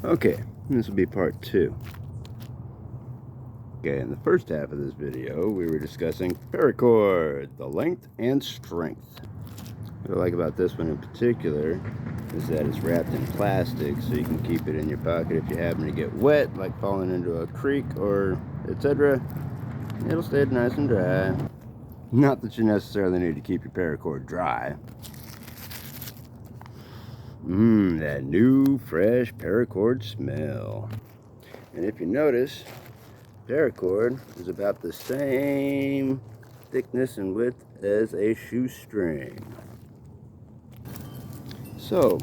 Okay, this will be part 2. Okay, in the first half of this video, we were discussing paracord, the length and strength. What I like about this one in particular is that it's wrapped in plastic, so you can keep it in your pocket if you happen to get wet, like falling into a creek or etc. It'll stay nice and dry. Not that you necessarily need to keep your paracord dry. That new, fresh paracord smell. And if you notice, paracord is about the same thickness and width as a shoestring. So,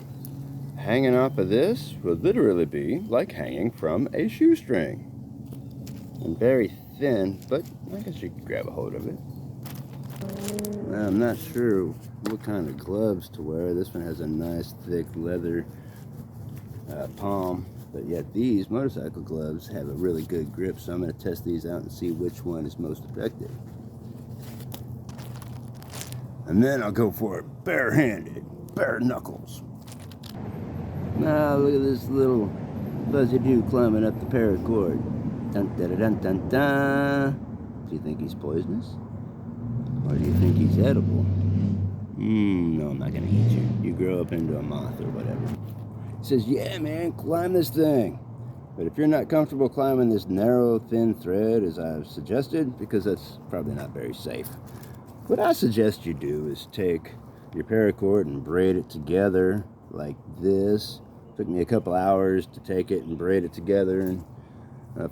hanging off of this would literally be like hanging from a shoestring. And very thin, but I guess you could grab a hold of it. Now, I'm not sure what kind of gloves to wear. This one has a nice thick leather palm, but yet these motorcycle gloves have a really good grip, so I'm going to test these out and see which one is most effective. And then I'll go for it barehanded, bare knuckles. Now look at this little fuzzy dude climbing up the paracord. Dun dun dun dun dun. Do you think he's poisonous? Or do you think he's edible? No, I'm not gonna eat you. You grow up into a moth or whatever. He says, yeah man, climb this thing. But if you're not comfortable climbing this narrow, thin thread as I've suggested, because that's probably not very safe, what I suggest you do is take your paracord and braid it together like this. Took me a couple hours to take it and braid it together, and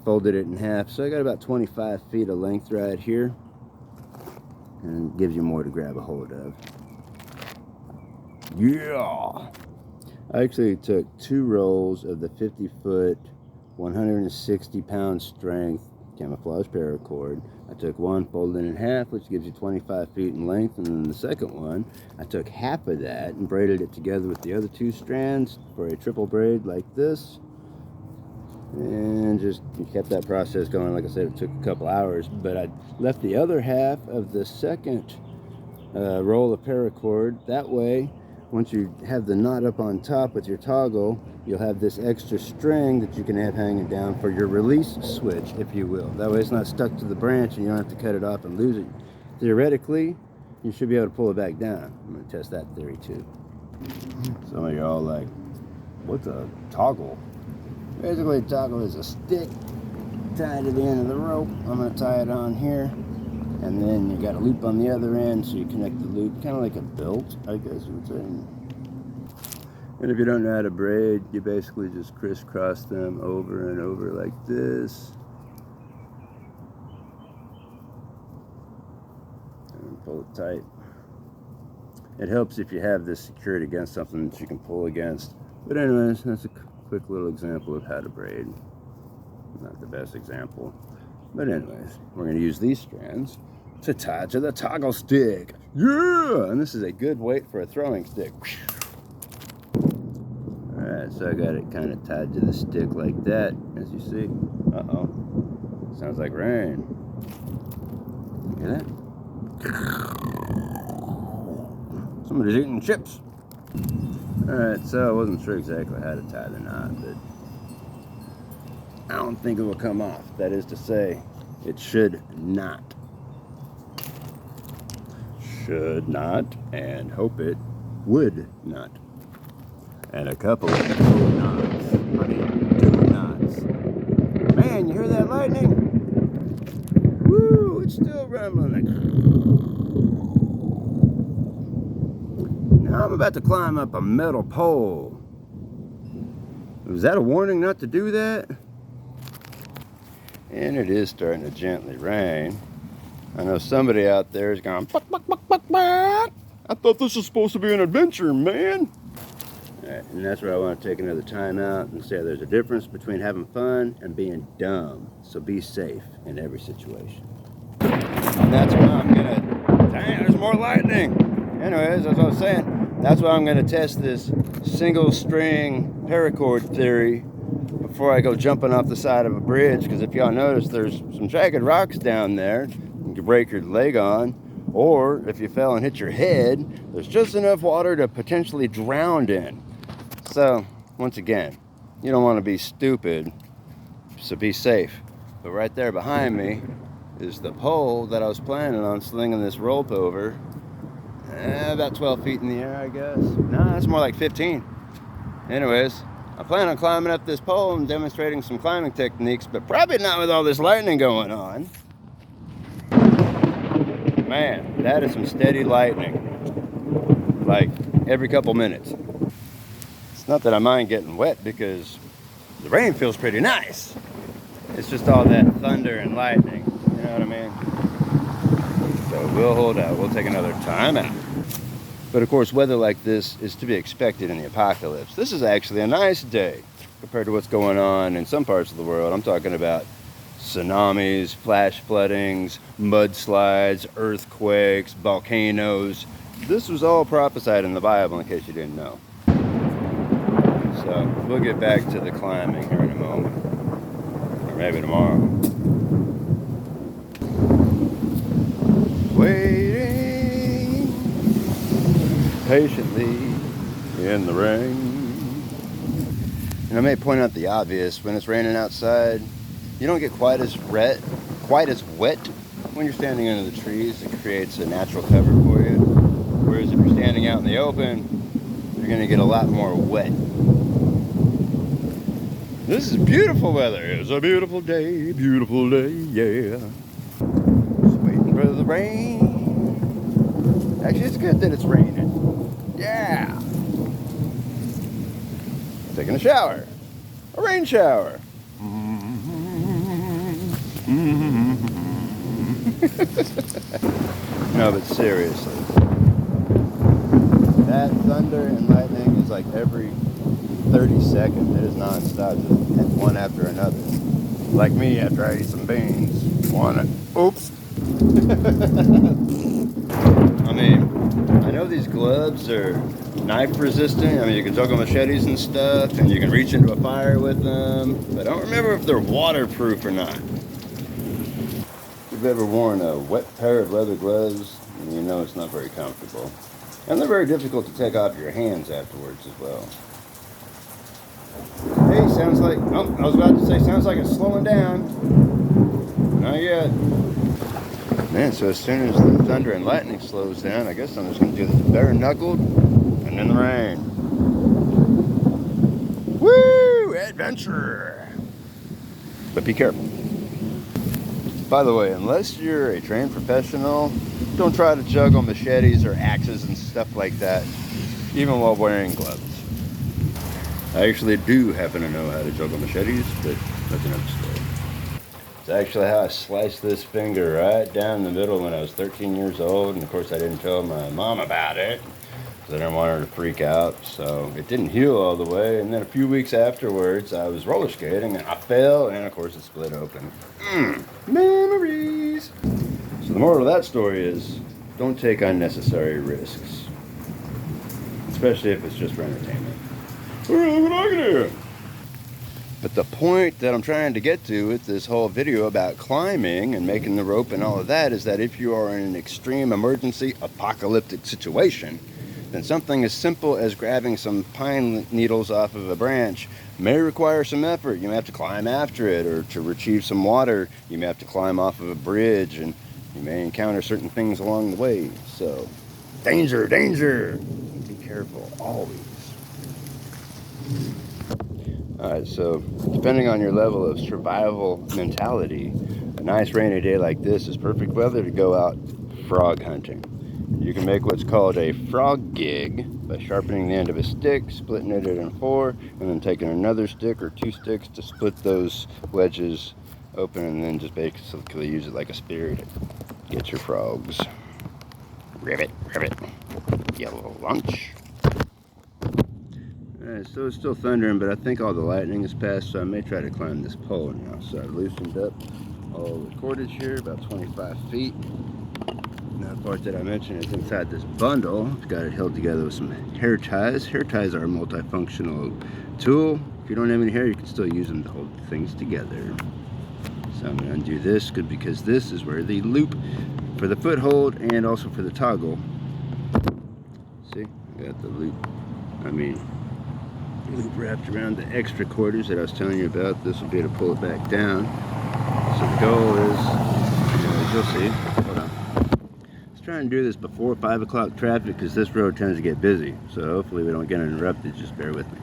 folded it in half. So I got about 25 feet of length right here. And it gives you more to grab a hold of. Yeah! I actually took 2 rolls of the 50-foot, 160-pound strength camouflage paracord. I took one, folded it in half, which gives you 25 feet in length, and then the second one, I took half of that and braided it together with the other 2 strands for a triple braid like this. And just kept that process going. Like I said, it took a couple hours, but I left the other half of the second roll of paracord. That way, once you have the knot up on top with your toggle, you'll have this extra string that you can have hanging down for your release switch, if you will. That way it's not stuck to the branch and you don't have to cut it off and lose it. Theoretically, you should be able to pull it back down. I'm going to test that theory too. Some of you are all like, what's a toggle? Basically, a toggle is a stick tied to the end of the rope. I'm going to tie it on here, and then you got a loop on the other end, so you connect the loop, kind of like a belt, I guess you would say. And if you don't know how to braid, you basically just crisscross them over and over like this. And pull it tight. It helps if you have this secured against something that you can pull against. But anyways, that's a quick little example of how to braid. Not the best example, but anyways, we're going to use these strands to tie to the toggle stick. Yeah, and this is a good weight for a throwing stick. All right, so I got it kind of tied to the stick like that, as you see. Sounds like rain. Hear that? Somebody's eating chips. Alright, so I wasn't sure exactly how to tie the knot, but I don't think it will come off. That is to say, it should not. Should not, and hope it would not. And a couple of knots. I mean, 2 knots. Man, you hear that lightning? Woo, it's still rumbling. Now I'm about to climb up a metal pole. Was that a warning not to do that? And it is starting to gently rain. I know somebody out there is going, buck, buck, buck, buck, buck. I thought this was supposed to be an adventure, man. All right, and that's where I want to take another time out and say there's a difference between having fun and being dumb. So be safe in every situation. And that's why I'm gonna, dang, there's more lightning. Anyways, as I was saying, that's why I'm going to test this single string paracord theory before I go jumping off the side of a bridge, because if y'all notice, there's some jagged rocks down there you can break your leg on, or if you fell and hit your head, there's just enough water to potentially drown in. So, once again, You don't want to be stupid, so be safe. But right there behind me is the pole that I was planning on slinging this rope over. About 12 feet in the air, I guess. No, it's more like 15. Anyways, I plan on climbing up this pole and demonstrating some climbing techniques, but probably not with all this lightning going on. Man, that is some steady lightning. Like every couple minutes. It's not that I mind getting wet because the rain feels pretty nice. It's just all that thunder and lightning. You know what I mean? So we'll hold out. We'll take another time out. But of course, weather like this is to be expected in the apocalypse. This is actually a nice day compared to what's going on in some parts of the world. I'm talking about tsunamis, flash floodings, mudslides, earthquakes, volcanoes. This was all prophesied in the Bible, in case you didn't know. So we'll get back to the climbing here in a moment, or maybe tomorrow. Waiting patiently in the rain. And I may point out the obvious: when it's raining outside, you don't get quite as wet when you're standing under the trees. It creates a natural cover for you. Whereas if you're standing out in the open, you're going to get a lot more wet. This is beautiful weather. It's a beautiful day, yeah. Just waiting for the rain. Actually, it's good that it's raining. Yeah. Taking a shower. A rain shower. No, but seriously. That thunder and lightning is like every 30 seconds. It is non-stop, just one after another. Like me after I eat some beans. Oops. I mean, I know these gloves are knife resistant. I mean, you can juggle machetes and stuff, and you can reach into a fire with them. But I don't remember if they're waterproof or not. If you've ever worn a wet pair of leather gloves, you know it's not very comfortable. And they're very difficult to take off your hands afterwards as well. Hey, sounds like, oh, I was about to say, sounds like it's slowing down. Not yet. Man, so as soon as the thunder and lightning slows down, I guess I'm just going to do this bare knuckled and in the rain. Woo! Adventure! But be careful. By the way, unless you're a trained professional, don't try to juggle machetes or axes and stuff like that, even while wearing gloves. I actually do happen to know how to juggle machetes, but that's another story. It's actually how I sliced this finger right down the middle when I was 13 years old, and of course I didn't tell my mom about it, because I didn't want her to freak out, so it didn't heal all the way, and then a few weeks afterwards I was roller skating, and I fell, and of course it split open. Memories! So the moral of that story is, don't take unnecessary risks, especially if it's just for entertainment. But the point that I'm trying to get to with this whole video about climbing and making the rope and all of that is that if you are in an extreme emergency apocalyptic situation, then something as simple as grabbing some pine needles off of a branch may require some effort. You may have to climb after it, or to retrieve some water, you may have to climb off of a bridge, and you may encounter certain things along the way. So, danger, danger! Be careful, always. Alright, so depending on your level of survival mentality, a nice rainy day like this is perfect weather to go out frog hunting. You can make what's called a frog gig by sharpening the end of a stick, splitting it in 4, and then taking another stick or 2 sticks to split those wedges open, and then just basically use it like a spear to get your frogs. Ribbit, ribbit, yellow lunch. So it's still thundering, but I think all the lightning is past, so I may try to climb this pole now. So I've loosened up all the cordage here, about 25 feet. Now the part that I mentioned is inside this bundle. I've got it held together with some hair ties. Hair ties are a multifunctional tool. If you don't have any hair, you can still use them to hold things together. So I'm going to undo this, because this is where the loop for the foothold and also for the toggle. See, I got the loop. loop wrapped around the extra quarters that I was telling you about. This will be to pull it back down. So the goal is, as you'll see, hold on. Let's try and do this before 5 o'clock traffic because this road tends to get busy. So hopefully we don't get interrupted. Just bear with me.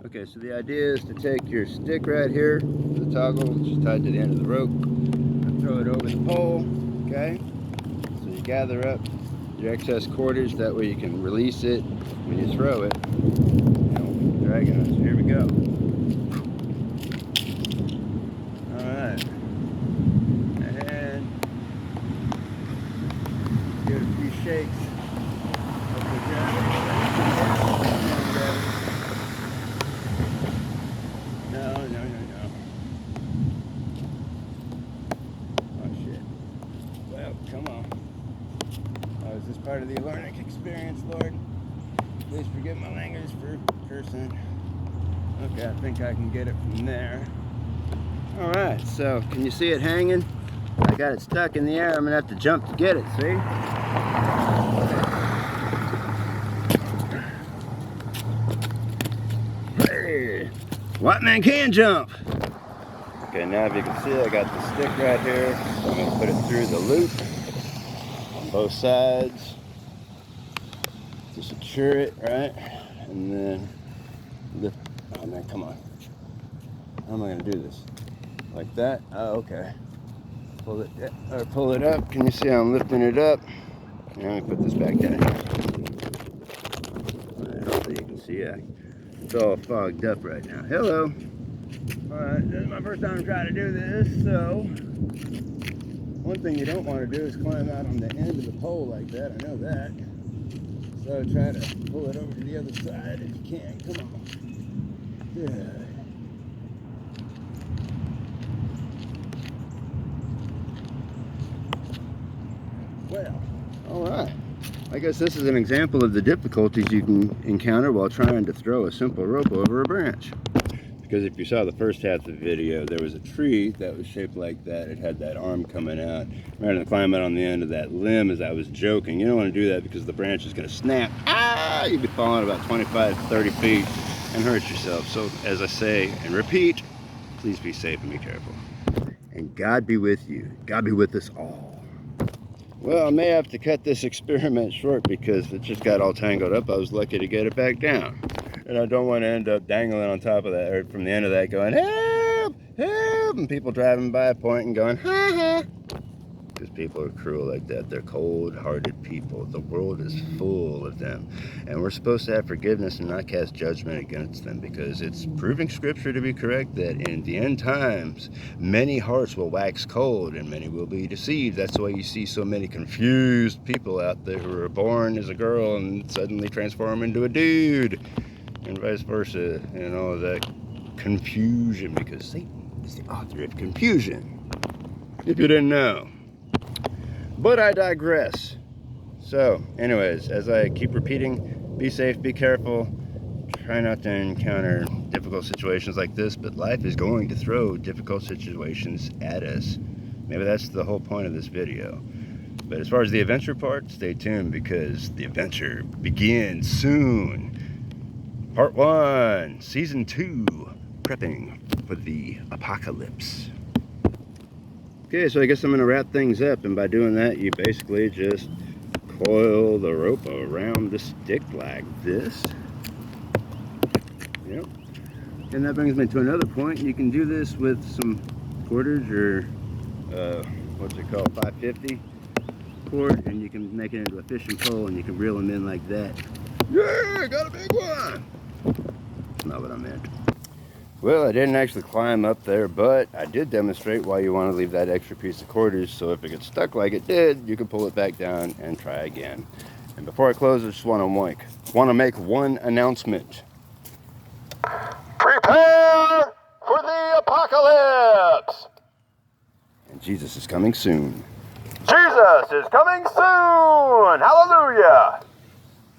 Okay, so the idea is to take your stick right here, the toggle, which is tied to the end of the rope, and throw it over the pole, okay? So you gather up your excess quarters, that way you can release it when you throw it. And dragging it, so here we go. Alright. And give it a few shakes. No. Oh shit. Well, come on. Oh, is this part of the learning experience, Lord? Please forgive my language for cursing. Okay, I think I can get it from there. Alright, so can you see it hanging? I got it stuck in the air. I'm gonna have to jump to get it, see? Hey, white man can jump! Okay, now if you can see, I got the stick right here. So I'm gonna put it through the loop on both sides to secure it, right? And then lift. Oh man, come on. How am I gonna do this? Like that? Oh, okay. Pull it up. Can you see how I'm lifting it up? And I'm gonna put this back down here. Alright, hopefully you can see it. It's all fogged up right now. Hello. Alright, this is my first time trying to do this, so one thing you don't want to do is climb out on the end of the pole like that. I know that. So try to pull it over to the other side if you can. Come on. Good. Well, alright. I guess this is an example of the difficulties you can encounter while trying to throw a simple rope over a branch. Because if you saw the first half of the video, there was a tree that was shaped like that. It had that arm coming out. Rather than climb out on the end of that limb as I was joking, you don't want to do that because the branch is going to snap. Ah! You'd be falling about 25 to 30 feet and hurt yourself. So as I say and repeat, please be safe and be careful. And God be with you. God be with us all. Well, I may have to cut this experiment short because it just got all tangled up. I was lucky to get it back down. And I don't want to end up dangling on top of that, or from the end of that going, help, help, and people driving by pointing going, ha ha. Because people are cruel like that. They're cold-hearted people. The world is full of them. And we're supposed to have forgiveness and not cast judgment against them, because it's proving scripture to be correct that in the end times, many hearts will wax cold and many will be deceived. That's why you see so many confused people out there who are born as a girl and suddenly transform into a dude, and vice versa, and all of that confusion, because Satan is the author of confusion, if you didn't know. But I digress. So, anyways, as I keep repeating, be safe, be careful, try not to encounter difficult situations like this, but life is going to throw difficult situations at us. Maybe that's the whole point of this video. But as far as the adventure part, stay tuned, because the adventure begins soon. Part 1, Season 2, prepping for the apocalypse. Okay, so I guess I'm going to wrap things up, and by doing that, you basically just coil the rope around the stick like this. Yep. And that brings me to another point. You can do this with some quarters or, what's it called, 550 cord, and you can make it into a fishing pole, and you can reel them in like that. Yeah, I got a big one! That's not what I meant. Well, I didn't actually climb up there, but I did demonstrate why you want to leave that extra piece of quarters, so if it gets stuck like it did, you can pull it back down and try again. And before I close, I just want to make one announcement. Prepare for the apocalypse! And Jesus is coming soon. Jesus is coming soon! Hallelujah!